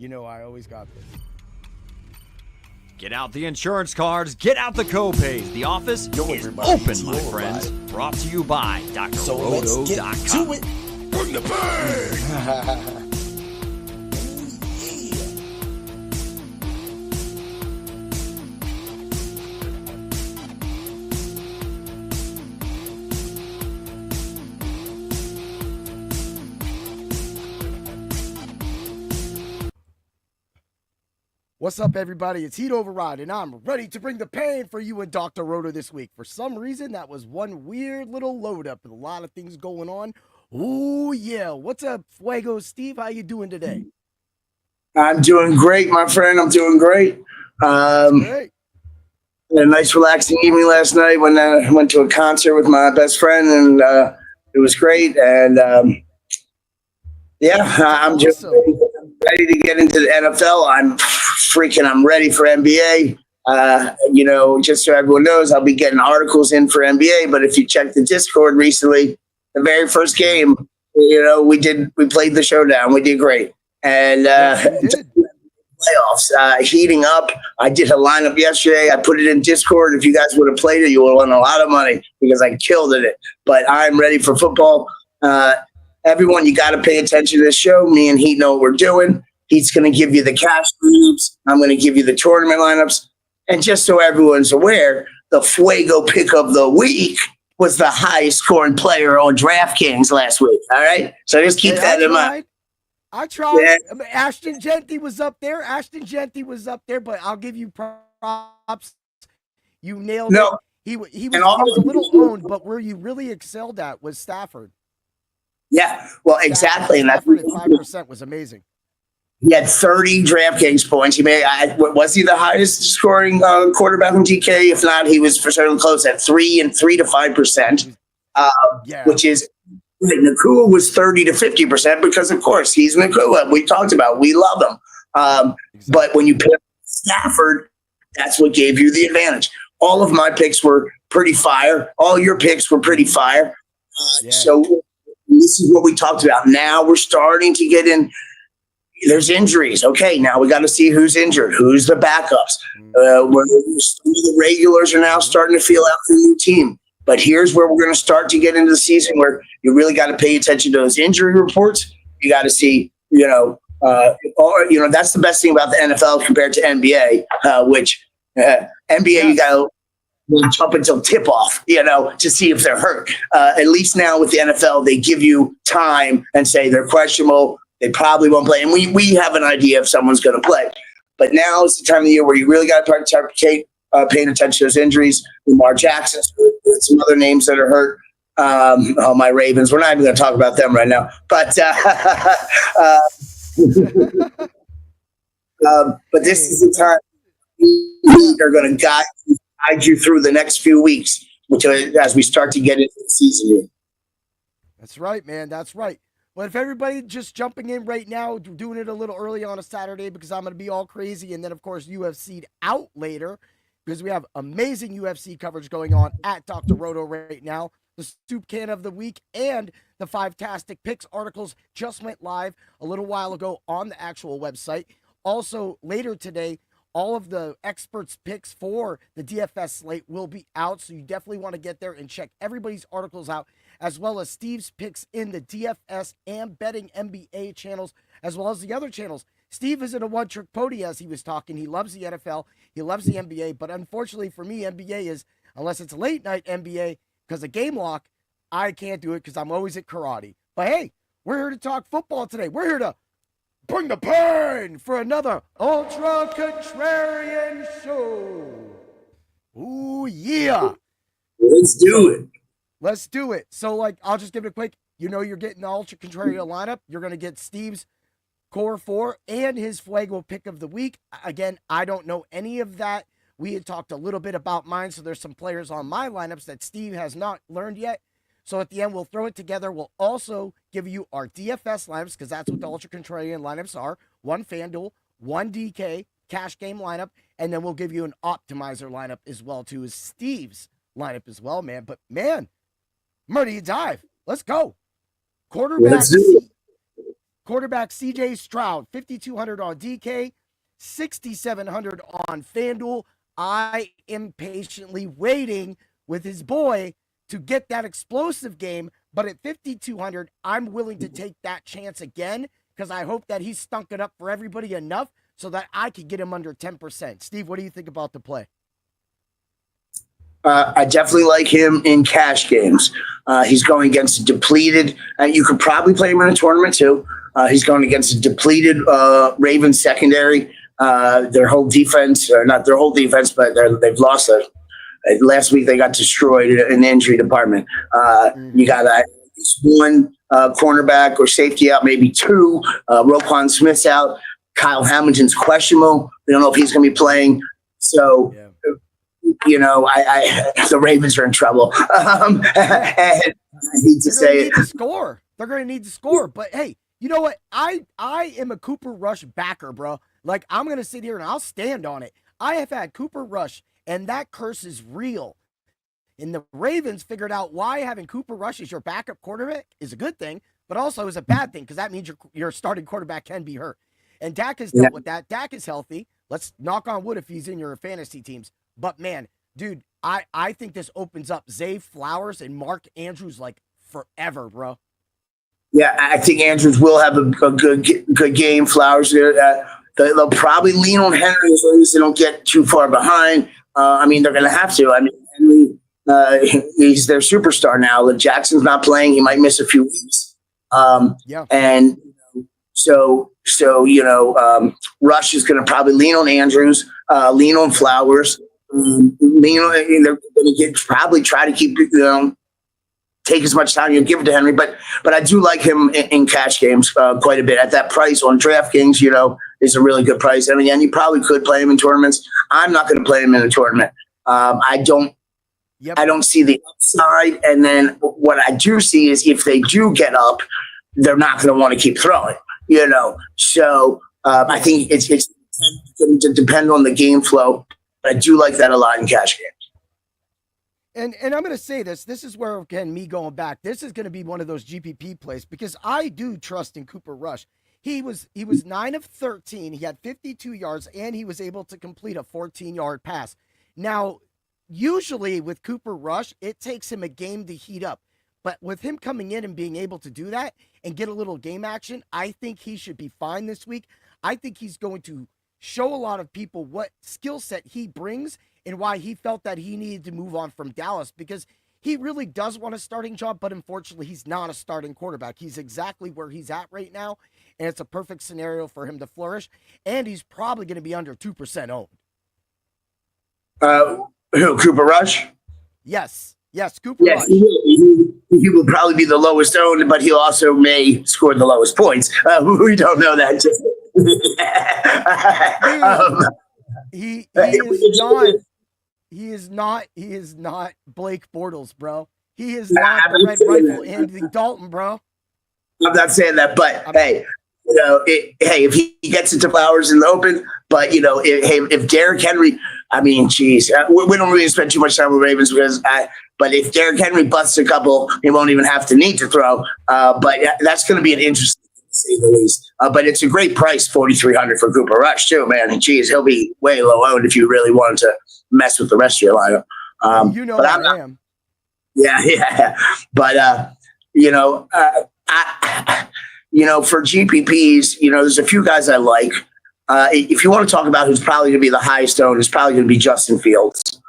You know I always got this. Get out the insurance cards, get out the co-pays. The office is open, my friends. Brought to you by DrRoto.com. So let's get to it. Bring the pain! What's up, everybody? It's Heat Override, and I'm ready to bring the pain for you and Dr. Roto this week. For some reason, that was one weird little load up with a lot of things going on. Oh yeah, what's up, Fuego Steve? How you doing today? I'm doing great, my friend. I'm doing great. Great. Had a nice, relaxing evening last night when I went to a concert with my best friend, and it was great. And I'm just ready to get into the NFL. I'm ready for NBA. Just so everyone knows, I'll be getting articles in for NBA. But if you check the Discord recently, the very first game, we played the showdown. We did great. And playoffs heating up. I did a lineup yesterday. I put it in Discord. If you guys would have played it, you would have won a lot of money because I killed it. But I'm ready for football. Everyone, you got to pay attention to this show. Me and Heat know what we're doing. He's going to give you the cash lineups. I'm going to give you the tournament lineups. And just so everyone's aware, the Fuego Pick of the week was the highest scoring player on DraftKings last week. All right? So just keep that in mind. I tried. Yeah. I mean, Ashton Genty was up there. But I'll give you props. You nailed it. He was a little owned, but where you really excelled at was Stafford. Yeah, well, exactly. Stafford at 5% was amazing. He had 30 DraftKings points. Was he the highest scoring quarterback in DK? If not, he was for certainly close at 3 to 5%, which is Nakua was 30 to 50% because, of course, he's Nakua. We talked about we love him. Exactly. But when you pick Stafford, that's what gave you the advantage. All of my picks were pretty fire. All your picks were pretty fire. So this is what we talked about. Now we're starting to get in. There's injuries. Okay, now we got to see who's injured, who's the backups. The regulars are now starting to feel out for the new team. But here's where we're going to start to get into the season where you really got to pay attention to those injury reports. You got to see, that's the best thing about the NFL compared to NBA, which NBA you got to watch up until tip off, to see if they're hurt. At least now with the NFL, they give you time and say they're questionable. They probably won't play. And we have an idea if someone's going to play. But now is the time of the year where you really got to start paying attention to those injuries. Lamar Jackson, some other names that are hurt. My Ravens. We're not even going to talk about them right now. But but this is the time they're going to guide you through the next few weeks, as we start to get into the season here. That's right, man. That's right. But if everybody just jumping in right now, doing it a little early on a Saturday because I'm going to be all crazy. And then, of course, UFC'd out later because we have amazing UFC coverage going on at Dr. Roto right now. The Stoop Can of the Week and the 5-tastic Picks articles just went live a little while ago on the actual website. Also, later today, all of the experts' picks for the DFS slate will be out. So you definitely want to get there and check everybody's articles out, as well as Steve's picks in the DFS and Betting NBA channels, as well as the other channels. Steve isn't a one-trick pony, as he was talking. He loves the NFL. He loves the NBA. But unfortunately for me, NBA is, unless it's late-night NBA, because of game lock, I can't do it because I'm always at karate. But hey, we're here to talk football today. We're here to bring the pain for another Ultra Contrarian show. Ooh, yeah. Let's do it. Let's do it. So, I'll just give it a quick, you're getting the Ultra Contrarian lineup. You're going to get Steve's Core 4 and his Fuego Pick of the Week. Again, I don't know any of that. We had talked a little bit about mine, so there's some players on my lineups that Steve has not learned yet. So at the end, we'll throw it together. We'll also give you our DFS lineups, because that's what the Ultra Contrarian lineups are. 1 FanDuel, 1 DK, cash game lineup, and then we'll give you an optimizer lineup as well, too, as Steve's lineup as well, man. But, man, I'm ready to dive. Let's go. Quarterback Quarterback CJ Stroud, 5,200 on DK, 6,700 on FanDuel. I am patiently waiting with his boy to get that explosive game. But at 5,200, I'm willing to take that chance again because I hope that he's stunk it up for everybody enough so that I could get him under 10%. Steve, what do you think about the play? I definitely like him in cash games. He's going against a depleted, and you could probably play him in a tournament too. He's going against a depleted Ravens secondary. Their whole defense, or not their whole defense, but they've lost last week. They got destroyed in the injury department. You got one cornerback or safety out, maybe two. Roquan Smith's out. Kyle Hamilton's questionable. We don't know if he's going to be playing. So, the Ravens are in trouble. And I need to say it. They're going to need to score. But hey, you know what? I am a Cooper Rush backer, bro. Like, I'm going to sit here and I'll stand on it. I have had Cooper Rush, and that curse is real. And the Ravens figured out why having Cooper Rush as your backup quarterback is a good thing, but also is a bad thing because that means your starting quarterback can be hurt. And Dak has dealt with that. Dak is healthy. Let's knock on wood if he's in your fantasy teams. But, man, dude, I think this opens up Zay Flowers and Mark Andrews like forever, bro. Yeah, I think Andrews will have a good game. Flowers, they'll probably lean on Henry as long as they don't get too far behind. They're going to have to. Henry, he's their superstar now. If Jackson's not playing, he might miss a few weeks. And so Rush is going to probably lean on Andrews, lean on Flowers. They're going to probably try to keep take as much time give it to Henry, but I do like him in cash games quite a bit at that price on DraftKings. Is a really good price. And again, you probably could play him in tournaments. I'm not going to play him in a tournament. I don't see the upside. And then what I do see is if they do get up, they're not going to want to keep throwing. So I think it's going to depend on the game flow. But I do like that a lot in cash games. And I'm going to say this is where, again, me going back, this is going to be one of those GPP plays because I do trust in Cooper Rush. He was 9 of 13. He had 52 yards, and he was able to complete a 14-yard pass. Now, usually with Cooper Rush, it takes him a game to heat up. But with him coming in and being able to do that and get a little game action, I think he should be fine this week. I think he's going to show a lot of people what skill set he brings and why he felt that he needed to move on from Dallas because he really does want a starting job, but unfortunately he's not a starting quarterback. He's exactly where he's at right now, and it's a perfect scenario for him to flourish, and he's probably going to be under 2% owned. Who, Cooper Rush? Yes, Cooper Rush. He will probably be the lowest owned, but he also may score the lowest points. We don't know that. He is not Blake Bortles, bro. He is not the Red Rifle Andy Dalton, bro. I'm not saying that, but if he gets into Flowers in the open, but if Derrick Henry, we don't really spend too much time with Ravens but if Derrick Henry busts a couple, he won't even have to need to throw. But that's going to be an interesting thing to say the least. But it's a great price, $4,300 for Cooper Rush too, man. And he'll be way low owned if you really wanted to mess with the rest of your lineup. But I am. Yeah. But for GPPs, there's a few guys I like. If you want to talk about who's probably going to be the highest owned, it's probably going to be Justin Fields.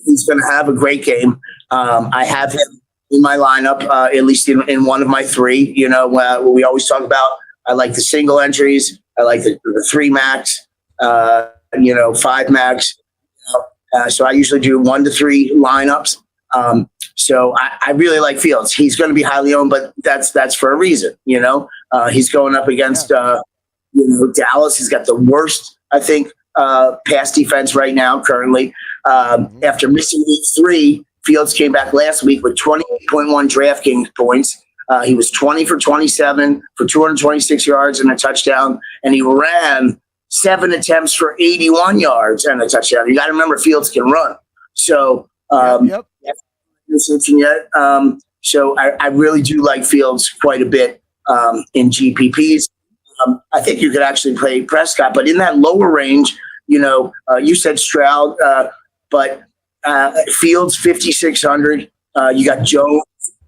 He's going to have a great game. I have him in my lineup, at least in one of my three. We always talk about. I like the single entries. I like the 3 max. 5 max. So I usually do 1 to 3 lineups. So I really like Fields. He's going to be highly owned, but that's for a reason. He's going up against Dallas. He's got the worst, I think, pass defense right now currently. After missing week 3, Fields came back last week with 28.1 DraftKings points. He was 20 for 27 for 226 yards and a touchdown, and he ran 7 attempts for 81 yards and a touchdown. You got to remember, Fields can run. So, So I really do like Fields quite a bit in GPPs. I think you could actually play Prescott, but in that lower range, you said Stroud, but Fields 5,600. You got Jones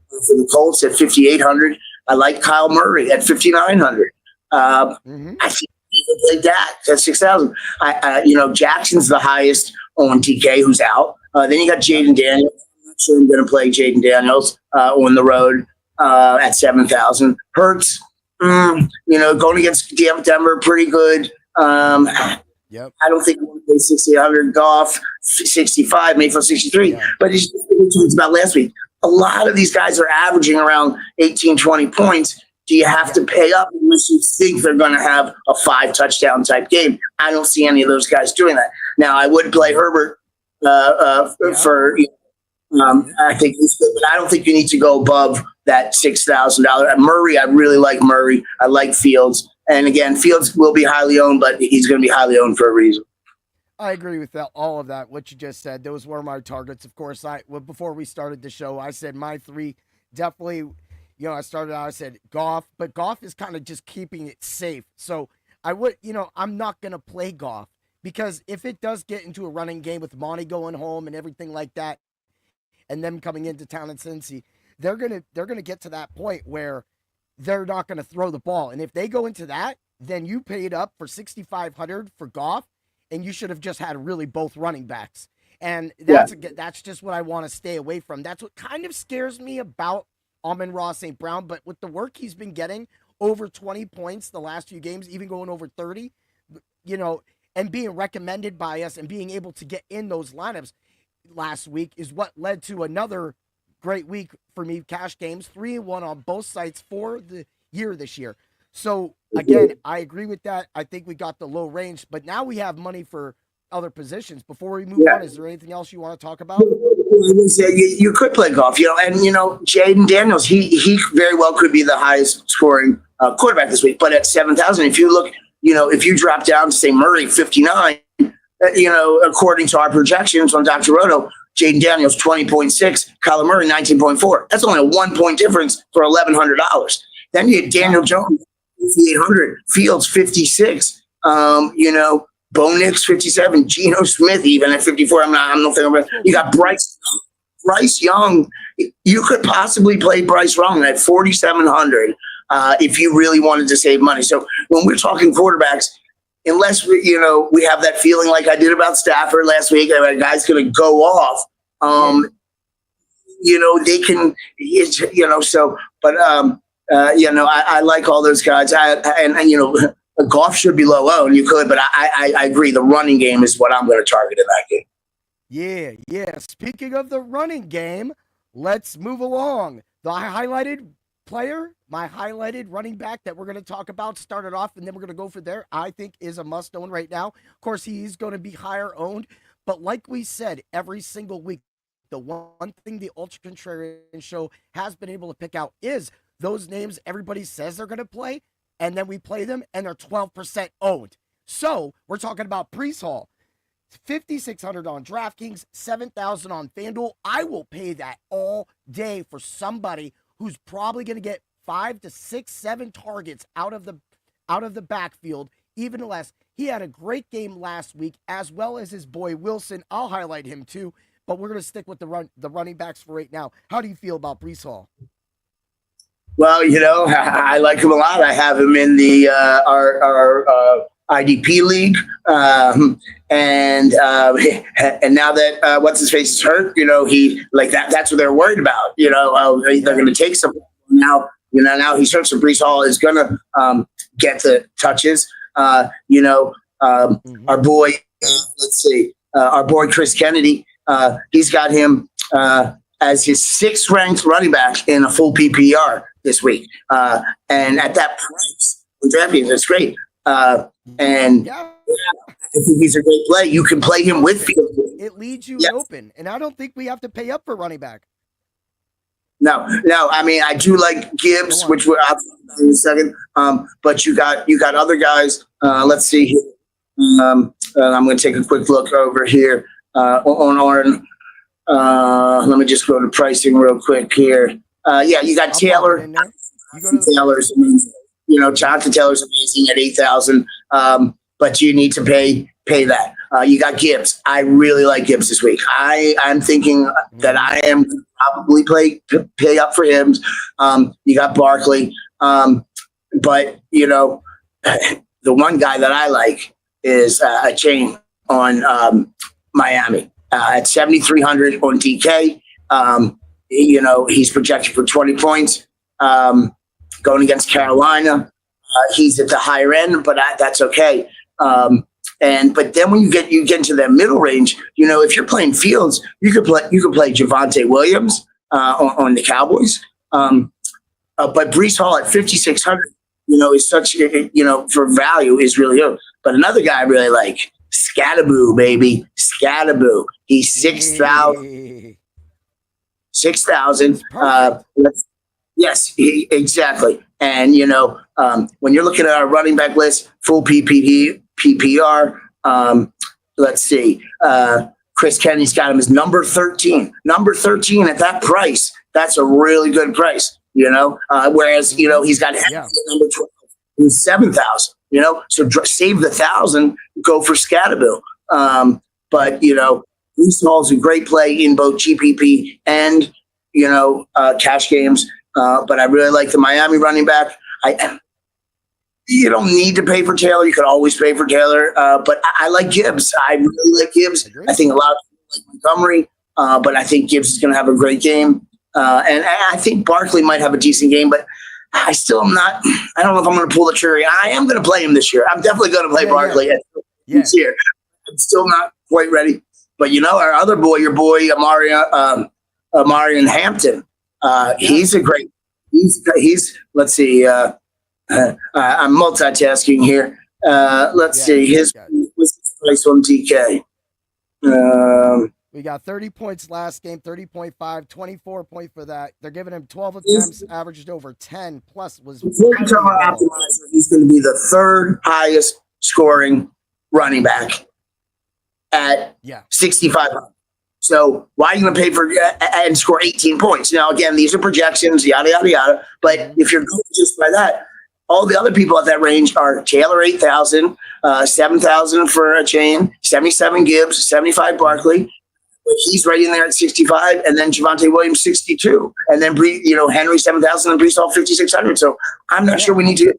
for the Colts at 5,800. I like Kyle Murray at 5,900. I think you can play Dak at 6,000. Jackson's the highest on TK, who's out. Then you got Jaden Daniels. I'm not sure I'm going to play Jaden Daniels on the road at 7,000. Hurts, going against Denver, pretty good. Yep. I don't think you want to play 6,800. Goff 65, Mayfield 63. Yeah. But it's just what we talked about last week. A lot of these guys are averaging around 18, 20 points. Do you have to pay up unless you think they're going to have a 5-touchdown type game? I don't see any of those guys doing that. Now, I would play Herbert for. I think he's good, but I don't think you need to go above that $6,000. Murray, I really like Murray. I like Fields. And again, Fields will be highly owned, but he's going to be highly owned for a reason. I agree with all of that, what you just said. Those were my targets. Of course, before we started the show, I said my 3 definitely, I started out, I said Goff, but Goff is kind of just keeping it safe. So I would, I'm not going to play Goff because if it does get into a running game with Monty going home and everything like that, and them coming into town in Cincy, they're going to get to that point where they're not going to throw the ball. And if they go into that, then you paid up for 6,500 for Goff, and you should have just had really both running backs. And that's just what I want to stay away from. That's what kind of scares me about Amon-Ra St. Brown. But with the work he's been getting, over 20 points the last few games, even going over 30, and being recommended by us and being able to get in those lineups last week is what led to another great week for me. Cash games, 3-1 on both sites for the year this year. So again, I agree with that. I think we got the low range, but now we have money for other positions. Before we move on, is there anything else you want to talk about? You could play Goff, and Jaden Daniels, he very well could be the highest scoring quarterback this week. But at 7,000, if you look, if you drop down to say Murray 59, according to our projections on Dr. Roto, Jaden Daniels 20.6, Kyler Murray 19.4. That's only a 1-point difference for $1,100. Then you get Daniel Jones 5,800, Fields 56, Bo Nix 57, Geno Smith even at 54. I'm not thinking about. You got Bryce Young. You could possibly play Bryce Young at 4,700 if you really wanted to save money. So when we're talking quarterbacks, unless we have that feeling like I did about Stafford last week, that a guy's going to go off. They can, So, but I like all those guys. Goff should be low owned. You could, but I agree. The running game is what I'm going to target in that game. Yeah. Speaking of the running game, let's move along. The highlighted player, my highlighted running back that we're going to talk about, started off, and then we're going to go for there, I think is a must own right now. Of course, he's going to be higher owned, but like we said, every single week, the one thing the Ultra Contrarian show has been able to pick out is those names everybody says they're going to play, and then we play them, and they're 12% owned. So we're talking about Breece Hall, 5,600 on DraftKings, 7,000 on FanDuel. I will pay that all day for somebody who's probably going to get 5 to 6, 7 targets out of the backfield, even less. He had a great game last week, as well as his boy Wilson. I'll highlight him too, but we're going to stick with the running backs for right now. How do you feel about Breece Hall? Well, I like him a lot. I have him in the our IDP league, and now that what's his face is hurt, he like that. That's what they're worried about. They're going to take some now. Now he's hurt, so Breece Hall is going to get the touches. Our boy, our boy Chris Kennedy. He's got him as his 6th ranked running back in a full PPR this week, and at that price, it's great. And I think he's a great play. You can play him with Fields. It leaves you open, and I don't think we have to pay up for running back. No. I mean, I do like Gibbs, which we'll talk about in a second. But you got other guys. Let's see here. I'm going to take a quick look over here on Arn. Let me just go to pricing real quick here. You got Taylor. You go to Taylor's amazing. Jonathan Taylor's amazing at 8,000. But you need to pay that. You got Gibbs. I really like Gibbs this week. I'm thinking that I am probably pay up for him. You got Barkley. But the one guy that I like is a chain on Miami at 7,300 on DK. He's projected for 20 points going against Carolina. He's at the higher end, but that's okay. But then when you get into that middle range, if you're playing Fields, you could play Javonte Williams on the Cowboys. But Breece Hall at 5,600, is such for value is really good. But another guy I really like, Scatterboo, baby, Scatterboo. He's 6,000. 6,000. Yes, exactly. And when you're looking at our running back list, full PPR, let's see. Chris Kenny's got him as number 13. Number 13 at that price. That's a really good price, whereas, he's got number 12, who's 7,000, so save the 1,000, go for Scatterboo. But, Breece Hall's a great play in both GPP and, cash games. But I really like the Miami running back. You don't need to pay for Taylor. You could always pay for Taylor. But I like Gibbs. I really like Gibbs. I think a lot of people like Montgomery, but I think Gibbs is going to have a great game. And I think Barkley might have a decent game, but I still am not. I don't know if I'm going to pull the trigger. I am going to play him this year. I'm definitely going to play Barkley this year. I'm still not quite ready. But our other boy, your boy Amarian Hampton. He's a great. He's. Let's see. I'm multitasking here. Let's see. His price on DK. We got 30 points last game, 30.5, 24 point for that. They're giving him 12 attempts, averaged over 10 plus was. Before you come on optimizer, he's going to be the third highest scoring running back at 6,500. So why are you going to pay for and score 18 points? Now, again, these are projections, yada, yada, yada. But if you're going just by that, all the other people at that range are Taylor 8,000, 7,000 for a chain, 77 Gibbs, 75 Barkley. He's right in there at 65, and then Javonte Williams 62, and then Henry 7,000 and Breece Hall 5,600. So I'm not sure we need to.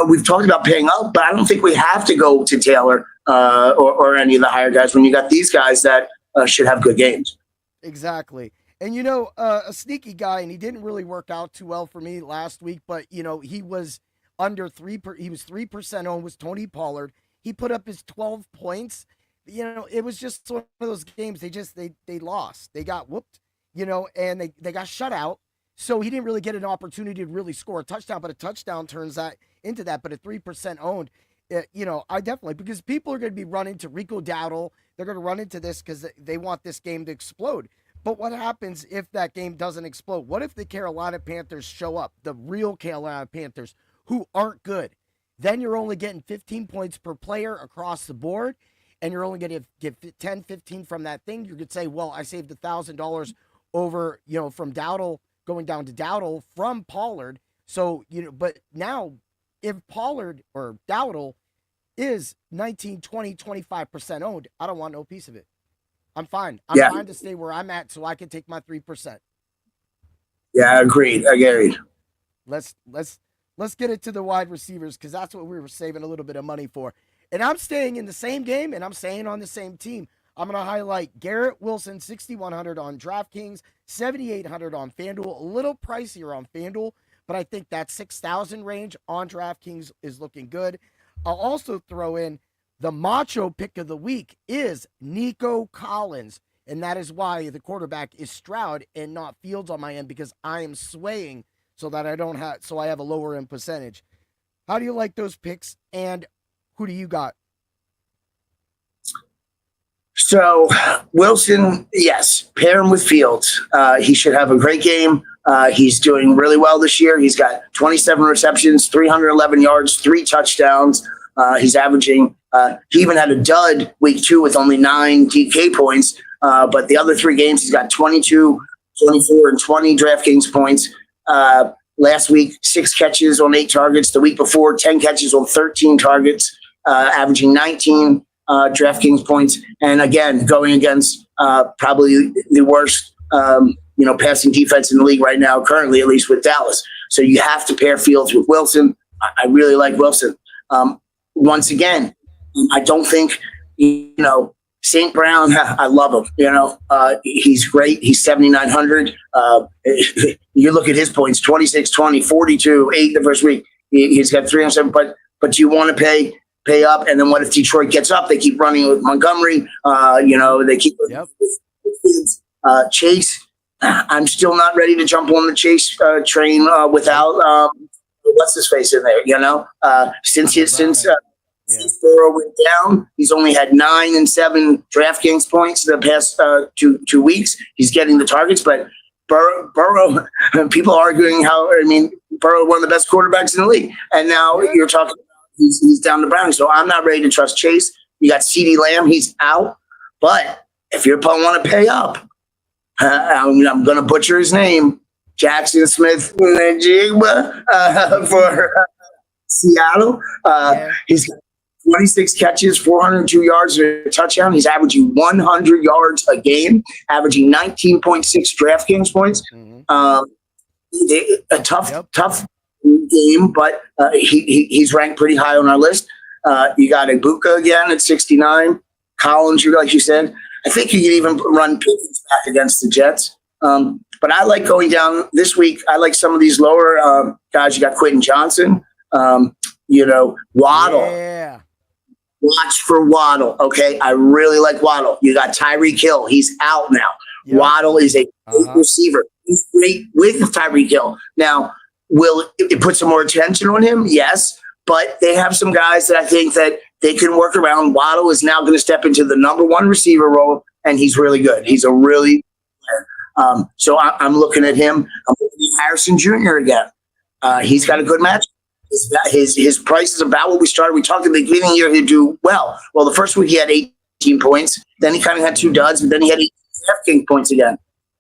We've talked about paying up, but I don't think we have to go to Taylor or any of the higher guys when you got these guys that should have good games. Exactly. And, a sneaky guy, and he didn't really work out too well for me last week, but, he was under 3%. He was 3% owned, was Tony Pollard. He put up his 12 points. It was just one of those games. They lost. They got whooped, and they got shut out. So he didn't really get an opportunity to really score a touchdown, but a touchdown turns that into that. But at 3% owned, I definitely, because people are going to be running to Rico Dowdle. They're going to run into this because they want this game to explode. But what happens if that game doesn't explode? What if the Carolina Panthers show up, the real Carolina Panthers, who aren't good? Then you're only getting 15 points per player across the board, and you're only going to get 10, 15 from that thing. You could say, well, I saved $1,000 over, from Dowdle, going down to Dowdle from Pollard. So, but now if Pollard or Dowdle is 19, 20, 25% owned, I don't want no piece of it. I'm fine. I'm fine to stay where I'm at so I can take my 3%. Yeah, agreed. Let's get it to the wide receivers because that's what we were saving a little bit of money for. And I'm staying in the same game and I'm staying on the same team. I'm going to highlight Garrett Wilson, 6,100 on DraftKings, 7,800 on FanDuel. A little pricier on FanDuel, but I think that 6,000 range on DraftKings is looking good. I'll also throw in the macho pick of the week is Nico Collins, and that is why the quarterback is Stroud and not Fields on my end because I am swaying so that I have a lower end percentage. How do you like those picks, and who do you got? So Wilson, yes, pair him with Fields. He should have a great game. He's doing really well this year. He's got 27 receptions, 311 yards, 3 touchdowns. He's averaging, he even had a dud week 2 with only 9 DK points. But the other 3 games, he's got 22, 24, and 20 DraftKings points. Last week, 6 catches on 8 targets. The week before, 10 catches on 13 targets, averaging 19 DraftKings points. And again, going against probably the worst, passing defense in the league right now, currently, at least with Dallas. So you have to pair Fields with Wilson. I really like Wilson. Once again, I don't think, St. Brown, I love him. He's great. He's 7,900. You look at his points, 26, 20, 42, 8 the first week. He's got 307, but you want to pay up. And then what if Detroit gets up? They keep running with Montgomery. They keep with Chase. I'm still not ready to jump on the Chase train without what's his face in there. Since Burrow went down, he's only had 9 and 7 DraftKings points the past 2 weeks. He's getting the targets, but Burrow, people arguing Burrow, one of the best quarterbacks in the league, and now you're talking about he's down to Browning. So I'm not ready to trust Chase. You got CeeDee Lamb, he's out, but if your opponent want to pay up, I'm going to butcher his name, Jackson Smith Najigba for Seattle. He's got 26 catches, 402 yards, and a touchdown. He's averaging 100 yards a game, averaging 19.6 DraftKings points. A tough game, but he's ranked pretty high on our list. You got Ibuka again at 69. Collins, like you said. I think you could even run Pickens back against the Jets. But I like going down this week. I like some of these lower guys. You got Quentin Johnson, Waddle. Yeah. Watch for Waddle. Okay. I really like Waddle. You got Tyreek Hill. He's out now. Yep. Waddle is a great receiver. He's great with Tyreek Hill. Now, will it put some more attention on him? Yes. But they have some guys that I think that they can work around. Waddle is now going to step into the number 1 receiver role, and he's really good. He's a really player. So I'm looking at him. I'm looking at Harrison Jr. again. He's got a good match. His price is about what we started. We talked at the beginning of the year he'd do well. Well, the first week he had 18 points. Then he kind of had 2 duds, but then he had 18 DraftKings points again.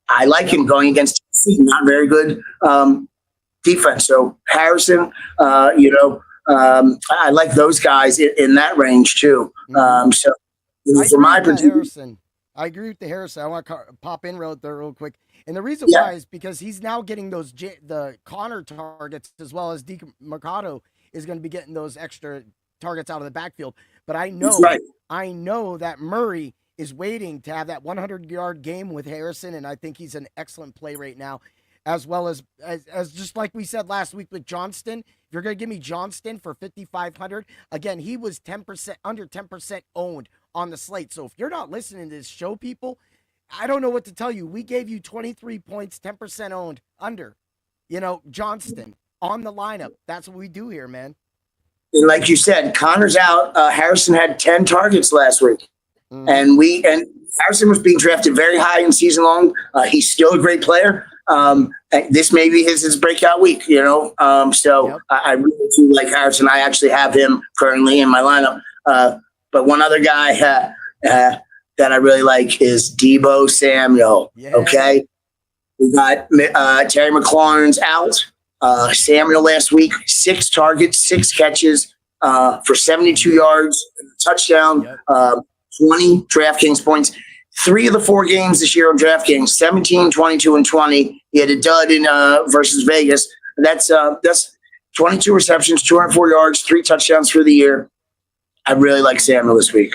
I like him going against Tennessee. Not very good defense. So Harrison, I like those guys in that range too. For my Harrison, I agree with the Harrison. I want to pop in real quick. And the reason why is because he's now getting the Connor targets, as well as Deke Mercado is going to be getting those extra targets out of the backfield. But I know that Murray is waiting to have that 100-yard game with Harrison, and I think he's an excellent play right now, as well as just like we said last week with Johnston. If you're going to give me Johnston for 5,500, again, he was 10% under 10% owned on the slate. So if you're not listening to this show, people, I don't know what to tell you. We gave you 23 points, 10% owned under, Johnston on the lineup. That's what we do here, man. And like you said, Connor's out. Harrison had 10 targets last week. And Harrison was being drafted very high in season long. He's still a great player. This may be his breakout week, I really do like Harrison. I actually have him currently in my lineup. But one other guy that I really like is Deebo Samuel. Yeah. Okay. We got Terry McLaurin's out. Samuel last week, 6 targets, 6 catches for 72 yards, and a touchdown, 20 DraftKings points. 3 of the 4 games this year on DraftKings, 17, 22, and 20. He had a dud in versus Vegas. That's 22 receptions, 204 yards, 3 touchdowns for the year. I really like Samuel this week.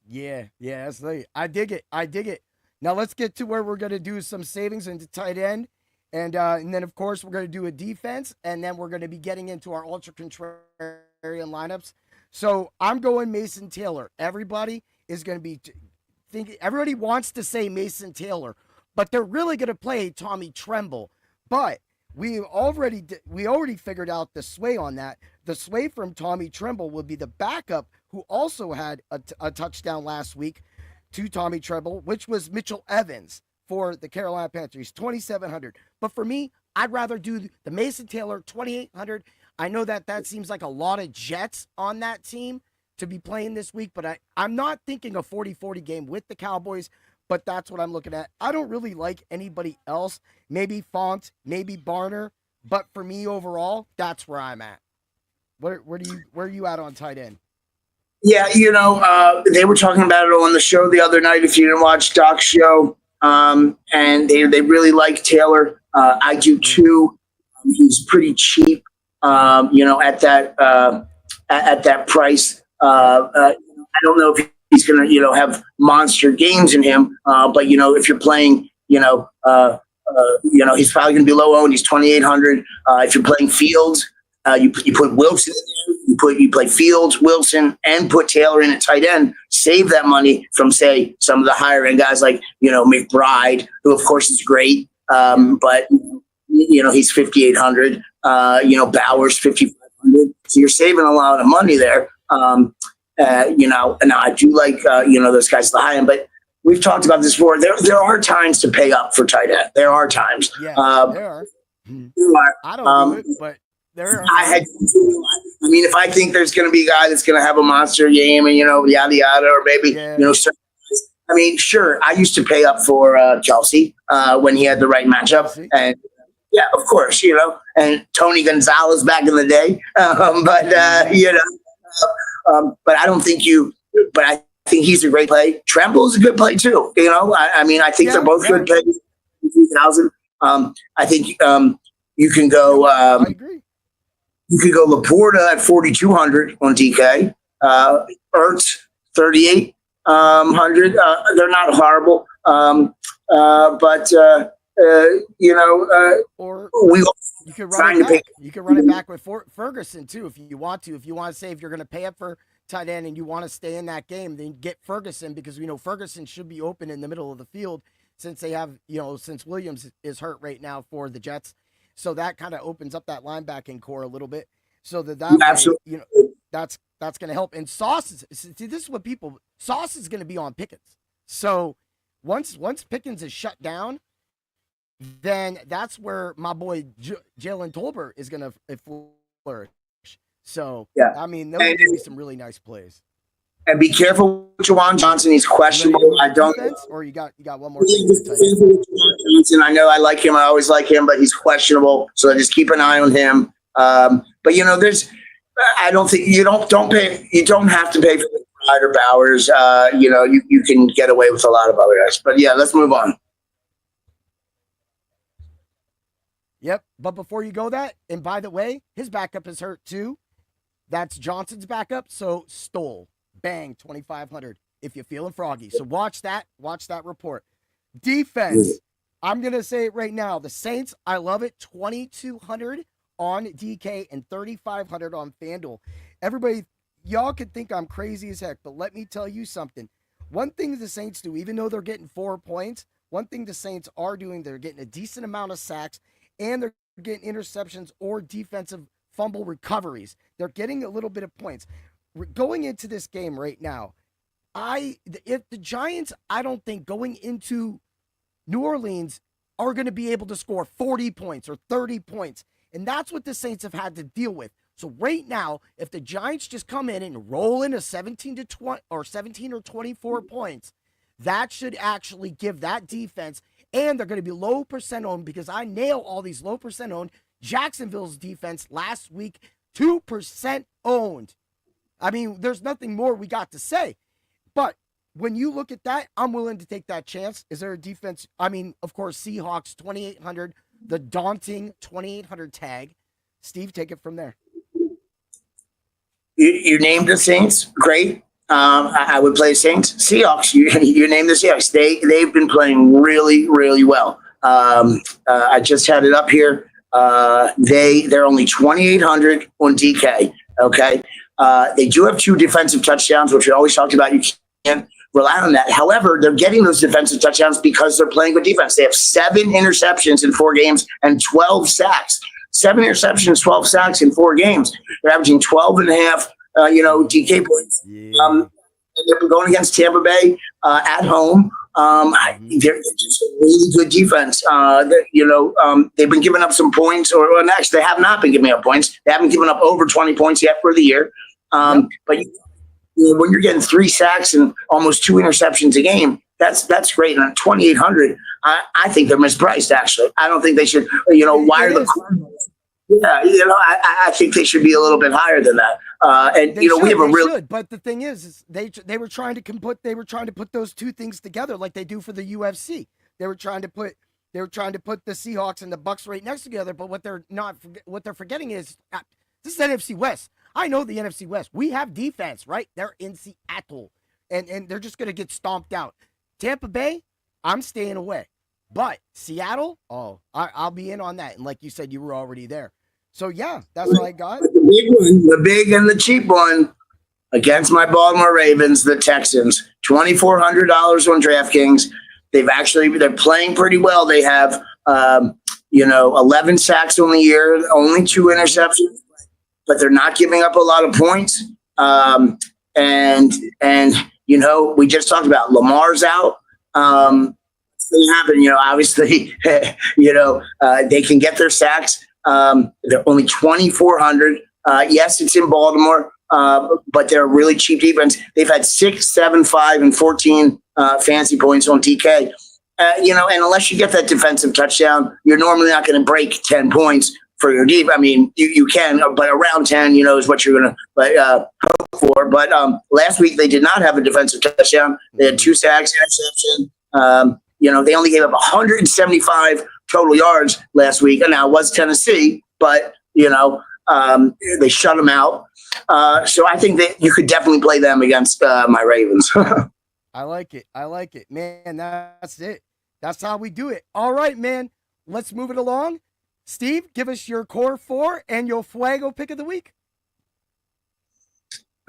Yeah, that's late. I dig it. Now let's get to where we're going to do some savings into tight end. And then, of course, we're going to do a defense. And then we're going to be getting into our ultra contrarian lineups. So I'm going Mason Taylor. Everybody is going to be thinking, everybody wants to say Mason Taylor, but they're really going to play Tommy Tremble. But we already figured out the sway on that. The sway from Tommy Tremble will be the backup, who also had a touchdown last week to Tommy Tremble, which was Mitchell Evans for the Carolina Panthers, 2,700. But for me, I'd rather do the Mason Taylor, 2,800. I know that seems like a lot of Jets on that team to be playing this week, but I'm not thinking a 40-40 game with the Cowboys. but that's what I'm looking at. I don't really like anybody else. Maybe Font, maybe Barner, but for me overall, that's where I'm at. Where are you at on tight end? Yeah, they were talking about it on the show the other night. If you didn't watch Doc's show, and they really like Taylor. I do too. He's pretty cheap. At that price. I don't know if he's going to have monster games in him. But if you're playing, he's probably going to be low owned. He's 2,800. If you're playing Fields, you put Wilson in there. You play Fields, Wilson, and put Taylor in at tight end. Save that money from, say, some of the higher end guys like McBride, who of course is great, but he's 5,800. Bowers 5,500. So you're saving a lot of money there. And I do like those guys at the high end, but we've talked about this before. There are times to pay up for tight end. There are times. Yeah, there are. I don't do it, but. If I think there's going to be a guy that's going to have a monster game and, yada, yada, or maybe, sure. I used to pay up for Kelsey when he had the right matchup. And yeah, of course, and Tony Gonzalez back in the day. But I don't think but I think he's a great play. Tremble is a good play too. I think they're both good plays. 3,000. I think you can go. I agree. You could go Laporta at 4,200 on DK. Ertz 3,800. They're not horrible, but you could run it back. You could run it back with Ferguson too if you want to. If you want to say if you're going to pay up for tight end and you want to stay in that game, then get Ferguson because we know Ferguson should be open in the middle of the field since they have since Williams is hurt right now for the Jets. So that kind of opens up that linebacking core a little bit. So that way, that's going to help. And Sauce this is what Sauce is going to be on Pickens. So once Pickens is shut down, then that's where my boy Jalen Tolbert is going to flourish. So those are going to be some really nice plays. And be careful with Juwan Johnson. He's questionable. I don't. Or you got one more thing. Johnson. I know I like him. I always like him, but he's questionable. So just keep an eye on him. But there's. I don't think you don't pay. You don't have to pay for Ryder Bowers. You can get away with a lot of other guys. But yeah, let's move on. Yep. But before you go and by the way, his backup is hurt too. That's Johnson's backup. So Stoll. Bang, 2,500 if you're feeling froggy. So watch that report. Defense, I'm going to say it right now. The Saints, I love it, 2,200 on DK and 3,500 on FanDuel. Everybody, y'all could think I'm crazy as heck, but let me tell you something. One thing the Saints do, even though they're getting 4 points, one thing the Saints are doing, they're getting a decent amount of sacks, and they're getting interceptions or defensive fumble recoveries. They're getting a little bit of points. Going into this game right now, if the Giants, I don't think going into New Orleans are going to be able to score 40 points or 30 points. And that's what the Saints have had to deal with. So right now, if the Giants just come in and roll in a 17 or 24 points, that should actually give that defense, and they're going to be low percent owned because I nail all these low percent owned. Jacksonville's defense last week, 2% owned. I mean, there's nothing more we got to say. But when you look at that, I'm willing to take that chance. Is there a defense? I mean, of course, Seahawks, 2,800, the daunting 2,800 tag. Steve, take it from there. You named the Saints. Great. I would play Saints. Seahawks, you named the Seahawks. They've been playing really, really well. I just had it up here. They're only 2,800 on DK. Okay. They do have 2 defensive touchdowns, which we always talked about. You can't rely on that. However, they're getting those defensive touchdowns because they're playing good defense. They have 7 interceptions in 4 games and 12 sacks. 7 interceptions, 12 sacks in 4 games. They're averaging 12 and a half, DK points. Yeah. They're going against Tampa Bay at home. They're just a really good defense. They've been giving up some points, or actually, they have not been giving up points. They haven't given up over 20 points yet for the year. But when you're getting 3 sacks and almost 2 interceptions a game, That's great. And at 2,800, I think they're mispriced. Actually, I don't think they should. Why are the Cardinals? Yeah, I think they should be a little bit higher than that. And we have a real. But the thing is they were trying to put those two things together like they do for the UFC. They were trying to put the Seahawks and the Bucks right next together. But what they're forgetting is this is NFC West. I know the NFC West. We have defense, right? They're in Seattle, and they're just gonna get stomped out. Tampa Bay, I'm staying away. But Seattle, I'll be in on that. And like you said, you were already there. So, yeah, that's what I got. The big and the cheap one against my Baltimore Ravens, the Texans, $2,400 on DraftKings. They're playing pretty well. They have, 11 sacks on the year, only 2 interceptions, but they're not giving up a lot of points. We just talked about Lamar's out. Happen, obviously, they can get their sacks. They're only 2,400. Yes, it's in Baltimore, but they're a really cheap defense. They've had 6, 7, 5, and 14 fancy points on DK. And unless you get that defensive touchdown, you're normally not going to break 10 points for your deep. I mean, you can, but around 10, is what you're going to hope for. But last week they did not have a defensive touchdown. They had 2 sacks, interception. They only gave up 175 total yards last week. And now it was Tennessee, but, they shut them out. So I think that you could definitely play them against my Ravens. I like it. Man, that's it. That's how we do it. All right, man. Let's move it along. Steve, give us your core 4 and your Fuego pick of the week.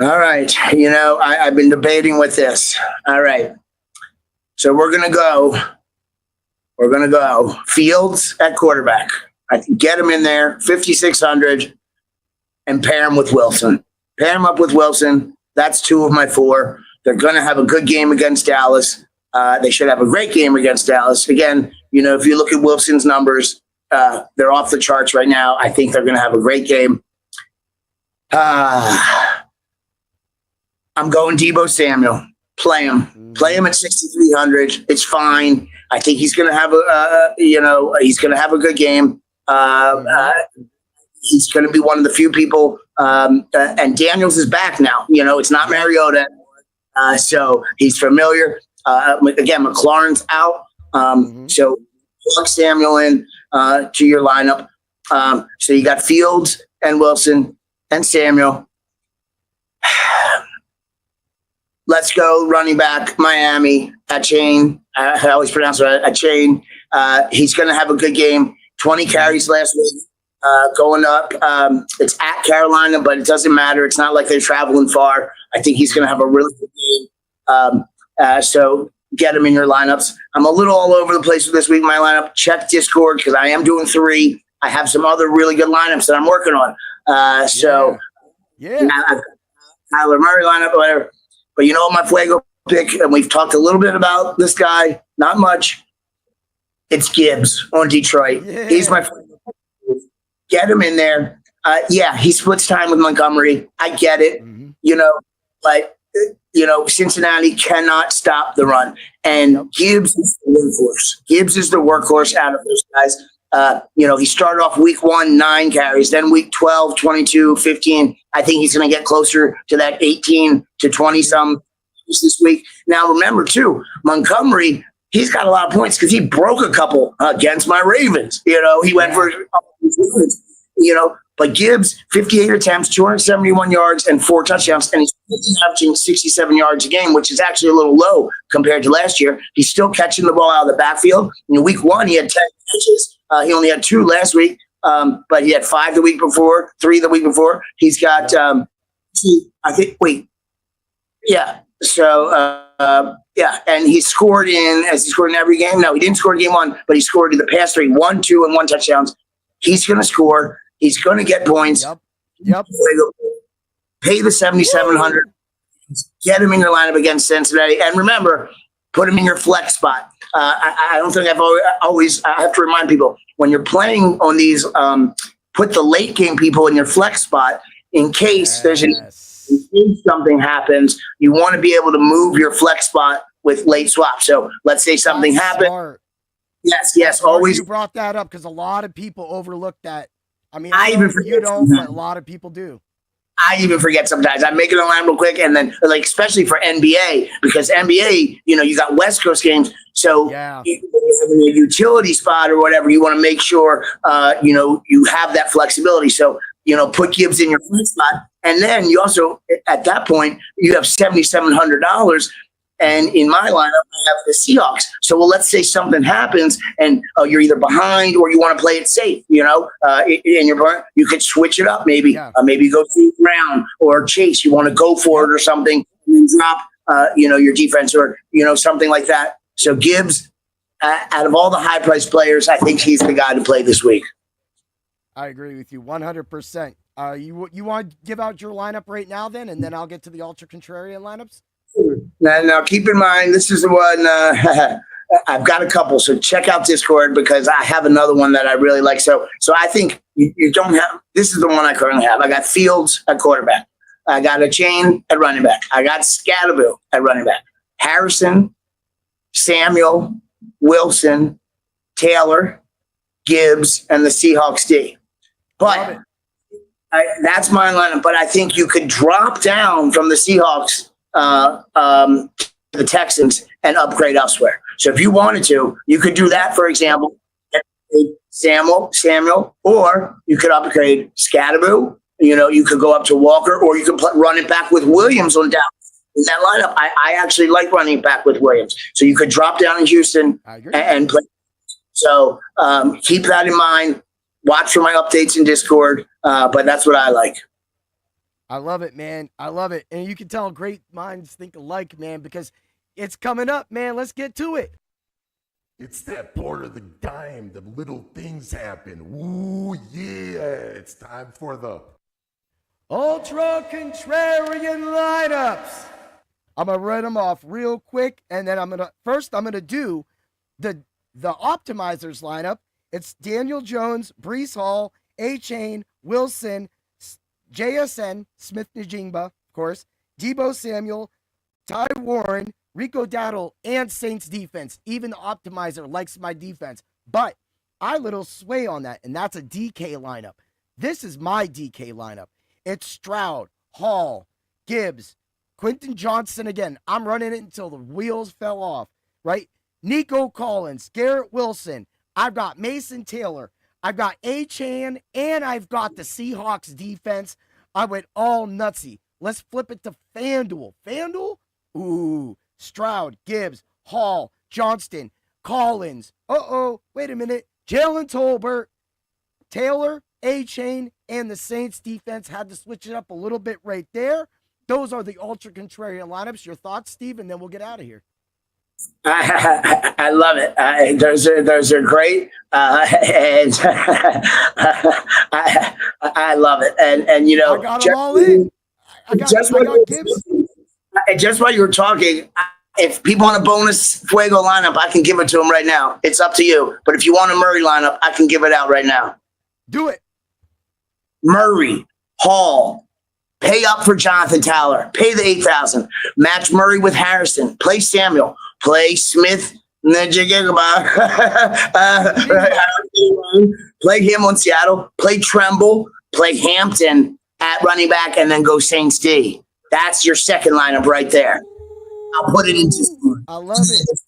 All right. I've been debating with this. All right. So we're going to go Fields at quarterback. I can get him in there, 5,600, and pair him with Wilson. Pair him up with Wilson. That's 2 of my 4. They're going to have a good game against Dallas. They should have a great game against Dallas. Again, if you look at Wilson's numbers, they're off the charts right now. I think they're going to have a great game. I'm going Deebo Samuel. Play him at 6,300. It's fine. I think he's going to have he's going to have a good game. He's going to be one of the few people. And Daniels is back now. It's not Mariota. So he's familiar. Again, McLaurin's out. So plug Samuel in to your lineup. So you got Fields and Wilson and Samuel. Let's go running back, Miami, Achane. I always pronounce it Achane. He's going to have a good game. 20 carries last week, going up. It's at Carolina, but it doesn't matter. It's not like they're traveling far. I think he's going to have a really good game. So get him in your lineups. I'm a little all over the place with this week, my lineup. Check Discord because I am doing 3. I have some other really good lineups that I'm working on. Kyler Murray lineup, whatever. But my Fuego pick, and we've talked a little bit about this guy, not much. It's Gibbs on Detroit. Yeah. He's my Fuego pick. Get him in there. He splits time with Montgomery. I get it. But Cincinnati cannot stop the run. And Gibbs is the workhorse. Gibbs is the workhorse out of those guys. He started off week 1, 9 carries, then week 12, 22, 15. I think he's going to get closer to that 18 to 20 some this week. Now, remember, too, Montgomery, he's got a lot of points because he broke a couple against my Ravens. He went for, but Gibbs, 58 attempts, 271 yards, and 4 touchdowns, and he's averaging 67 yards a game, which is actually a little low compared to last year. He's still catching the ball out of the backfield. In week 1, he had 10 catches. He only had 2 last week, but he had 5 the week before, 3 the week before. He's got, and he scored in every game. No, he didn't score in game 1, but he scored in the past 3, 1, 2, and 1 touchdowns. He's going to score. He's going to get points. Yep. Pay the 7,700. Get him in your lineup against Cincinnati, and remember, put him in your flex spot. I don't think I have to remind people when you're playing on these, put the late game people in your flex spot in case in case something happens. You want to be able to move your flex spot with late swaps. So let's say something happened. Smart. Yes, always. You brought that up because a lot of people overlook that. I mean, I even forget you don't, sometimes. but a lot of people do. I even forget sometimes. I'm making a line real quick, and then like especially for NBA, because NBA, you got West Coast games, so Yeah. you have a utility spot or whatever. You want to make sure you have that flexibility. So put Gibbs in your flex spot, and then you also at that point you have $7,700. And in my lineup, I have the Seahawks. So, let's say something happens and you're either behind or you want to play it safe, and you could switch it up maybe. Yeah. Maybe go through Brown or Chase. You want to go for it or something and then drop, your defense or, something like that. So Gibbs, out of all the high-priced players, I think he's the guy to play this week. I agree with you 100%. You want to give out your lineup right now then, and then I'll get to the ultra contrarian lineups? Now, keep in mind, this is the one I've got a couple. So check out Discord because I have another one that I really like. So I think you don't have. This is the one I currently have. I got Fields at quarterback. I got a Chain at running back. I got Scatterville at running back. Harrison, Samuel, Wilson, Taylor, Gibbs, and the Seahawks D. But that's my lineup. But I think you could drop down from the Seahawks. The Texans and upgrade elsewhere. So if you wanted to, you could do that, for example, Samuel, or you could upgrade Scatteroo. You could go up to Walker, or you could run it back with Williams on down. In that lineup, I actually like running back with Williams. So you could drop down in Houston and play. So keep that in mind. Watch for my updates in Discord, but that's what I like. I love it, man. I love it. And you can tell great minds think alike, man, because it's coming up, man. Let's get to it. It's that part of the game. The little things happen. Ooh, yeah. It's time for the Ultra Contrarian lineups. I'm going to run them off real quick, and then I'm going to do the optimizers lineup. It's Daniel Jones, Breece Hall, A-Chain, Wilson, JSN, Smith-Njigba, of course, Deebo Samuel, Ty Warren, Rico Dowdle, and Saints defense. Even the optimizer likes my defense. But I little sway on that, and that's a DK lineup. This is my DK lineup. It's Stroud, Hall, Gibbs, Quentin Johnson again. I'm running it until the wheels fell off, right? Nico Collins, Garrett Wilson. I've got Mason Taylor. I've got A-Chan, and I've got the Seahawks defense. I went all nutsy. Let's flip it to FanDuel. FanDuel? Ooh, Stroud, Gibbs, Hall, Johnston, Collins. Wait a minute. Jalen Tolbert, Taylor, A-Chain, and the Saints defense had to switch it up a little bit right there. Those are the ultra contrarian lineups. Your thoughts, Steve, and then we'll get out of here. I love it. Those are great, and I love it. And I got them all in. I got Gibbs. Just while you were talking, if people want a bonus Fuego lineup, I can give it to them right now. It's up to you. But if you want a Murray lineup, I can give it out right now. Do it. Murray, Hall. Pay up for Jonathan Taylor. Pay the $8,000. Match Murray with Harrison. Play Samuel. Play Smith. Play him on Seattle. Play Tremble. Play Hampton at running back, and then go Saints D. That's your second lineup right there. I'll put it into. I love it.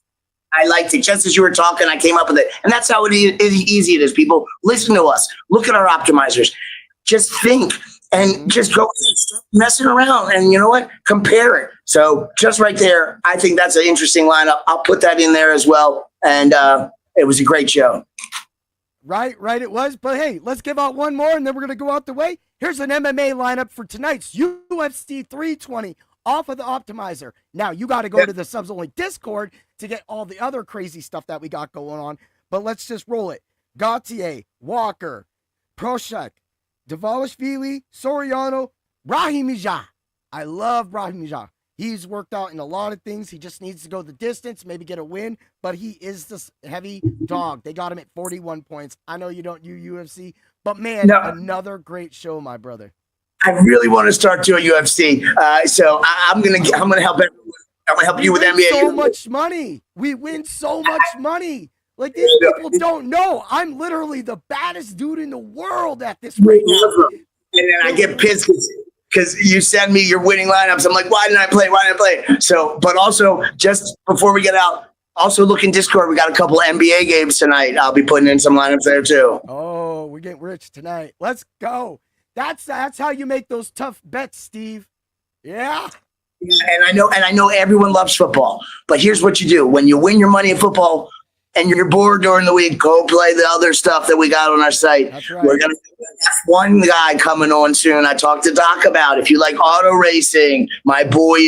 I liked it. Just as you were talking, I came up with it. And that's how easy it is, people. Listen to us. Look at our optimizers. Just think. And just go stop messing around, and you know what? Compare it. So just right there, I think that's an interesting lineup. I'll put that in there as well. And it was a great show. Right, it was. But hey, let's give out one more, and then we're going to go out the way. Here's an MMA lineup for tonight's UFC 320 off of the optimizer. Now, you got to go to the Subs Only Discord to get all the other crazy stuff that we got going on. But let's just roll it. Gautier, Walker, Proshak, Dvalishvili, Soriano, Rahimija. I love Rahimija. He's worked out in a lot of things. He just needs to go the distance, maybe get a win, but he is this heavy dog. They got him at 41 points. I know you don't do UFC, but man, another great show, my brother. I really want to start doing UFC, so I'm gonna help everyone I'm gonna help We you with win NBA. so much money. We win so much money. Like, these people don't know. I'm literally the baddest dude in the world at this right now. And then I get pissed because you send me your winning lineups. I'm like, why didn't I play? Why didn't I play? So, but also, just before we get out, also look in Discord. We got a couple NBA games tonight. I'll be putting in some lineups there too. Oh, we're getting rich tonight. Let's go. That's how you make those tough bets, Steve. Yeah. And I know everyone loves football. But here's what you do: when you win your money in football and you're bored during the week, go play the other stuff that we got on our site. That's right. We're gonna have one guy coming on soon. I talked to Doc about. If you like auto racing, my boy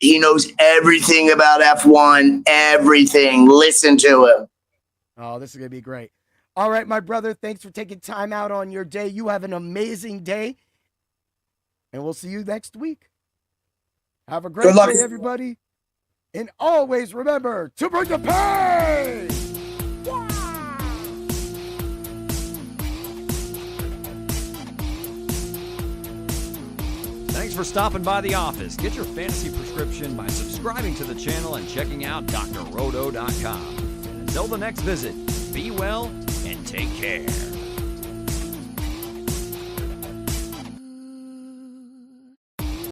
he knows everything about F1, everything. Listen to him. Oh, this is going to be great. All right, my brother, thanks for taking time out on your day. You have an amazing day, and we'll see you next week. Have a great day, everybody. And always remember to bring the pain. Thanks for stopping by the office. Get your fantasy prescription by subscribing to the channel and checking out drroto.com. And until the next visit, be well and take care.